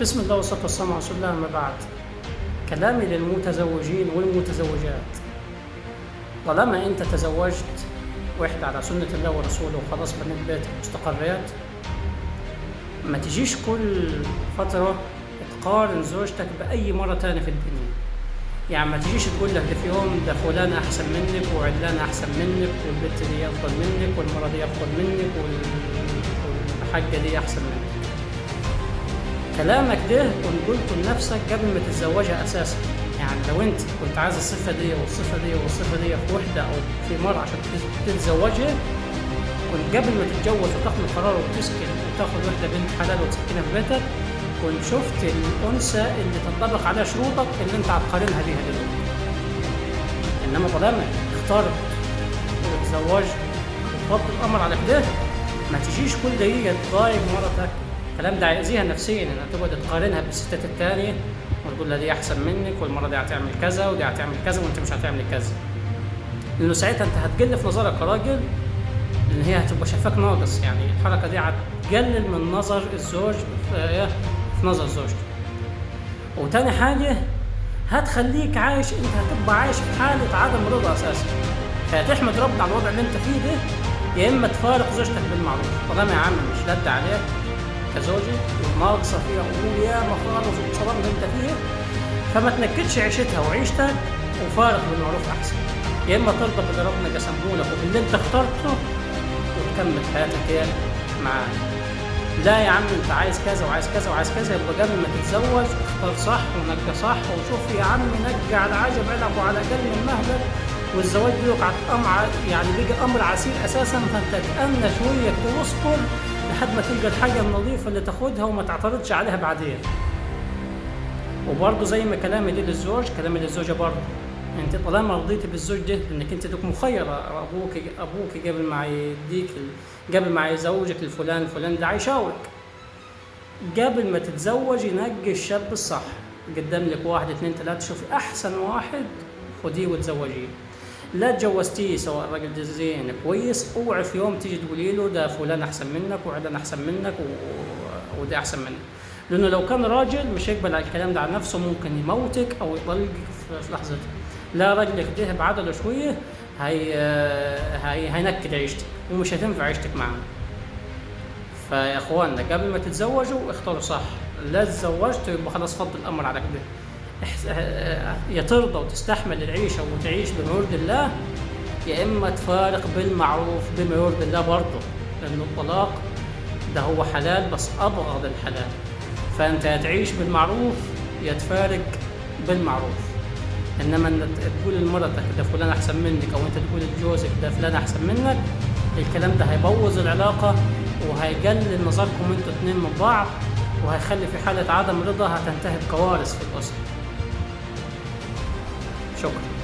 بسم الله والصلاة والسلام على رسول الله. أما بعد، كلامي للمتزوجين والمتزوجات: طالما أنت تزوجت واحد على سنة الله ورسوله وخلاص بنيت بيتك مستقرات، ما تجيش كل فترة تقارن زوجتك بأي مرة تانية في الدنيا. يعني ما تجيش تقول لك في يوم ده فلان أحسن منك وعلان أحسن منك والبنت دي أفضل منك والمرة دي أفضل منك والحاجة دي أحسن منك. كلامك ده كنت قلته لنفسك قبل ما تتزوجها أساسا. يعني لو أنت كنت عايز الصفة دي والصفة دي والصفة دي في وحدة أو في مرة عشان تتزوجها، كنت قبل ما تتجوز وتاخد القرار وتسكن وتاخد واحدة بنت حلال وتسكنها في بيتك، كنت شفت الأنثى اللي تنطبق عليها شروطك اللي أنت هتقارنها بيها دلوقتي. إنما طالما اخترت وتزوجت وتحط الأمر على كده، ما تجيش كل دقيقة تضايق مرتك. الكلام ده هيأذيها نفسيا، انها تقعد تقارنها بالستات التانية وتقول لها دي احسن منك والمرة دي هتعمل كذا ودي هتعمل كذا وانت مش هتعمل كذا. لانه ساعتها انت هتقل في نظرك كراجل، لان هي هتبقى شايفاك ناقص. يعني الحركة دي هتقلل من نظر الزوج في نظر زوجته. وتاني حاجة هتخليك عايش، انت هتبقى عايش في حالة عدم رضا اساسا. فهتحمد ربنا على الوضع اللي انت فيه ده، يا اما تفارق زوجتك بالمعروف. طالما يا عم مش لد عليك كزوجي وناقصه فيها امور يا مخالص وصدام اللي انت فيها، فما تنكدش عيشتها وعيشتك وفارق بالمعروف احسن. يا اما ترضى باللي ربنا قسمه لك وباللي انت اخترته وتكمل حياتك ايه معاه. لا يا عم انت عايز كذا وعايز كذا وعايز كذا، يبقى قبل ما تتزوج اختار صح ونقى صح وشوف يا عم نقى على عجب علب وعلى اقل من مهلك. والزواج بيوقع يعني بيجي امر عسير اساسا، فانت تأنى شويه واصبر لحد ما تلقى الحاجه النظيفه اللي تاخدها وما تعترضش عليها بعدين. وبرضه زي ما كلامي ده للزوج كلامي للزوجه برضه، انت طالما رضيتي بالزوج ده لانك انت تكون مخيره، ابوك قبل ما يزوجك الفلان ده هيشاورك. قبل ما تتزوجي نقي الشاب الصح، قدم لك 1 2 3، شوفي احسن واحد خديه وتزوجيه. لا تجوزتيه سواء راجل زين كويس، اوعي في يوم تيجي تقولي له ده فلان احسن منك وعلان احسن منك وده احسن منك، لانه لو كان راجل مش هيقبل على الكلام ده عن نفسه، ممكن يموتك او يطلقك في لحظتها. لا، راجلك ده بعدله شويه هينكد عيشتك ومش هتنفع عيشتك معاه. فيا اخواننا قبل ما تتزوجوا اختاروا صح. لا تزوجتوا يبقى خلاص فض الامر على كده. يا ترضى وتستحمل العيشة وتعيش بما يرضي الله، يا إما تفارق بالمعروف بما يرضي الله برضه، لأن الطلاق ده هو حلال بس أبغض الحلال. فأنت يا تعيش بالمعروف يا تفارق بالمعروف. إنما أن تقول لمرتك ده فلان أحسن منك أو أنت تقول لجوزك ده فلان أحسن منك، الكلام ده هيبوظ العلاقة وهيقلل نظركم أنتوا اتنين من بعض، وهيخلي في حالة عدم رضا هتنتهي بكوارث في الأسرة. شكرا.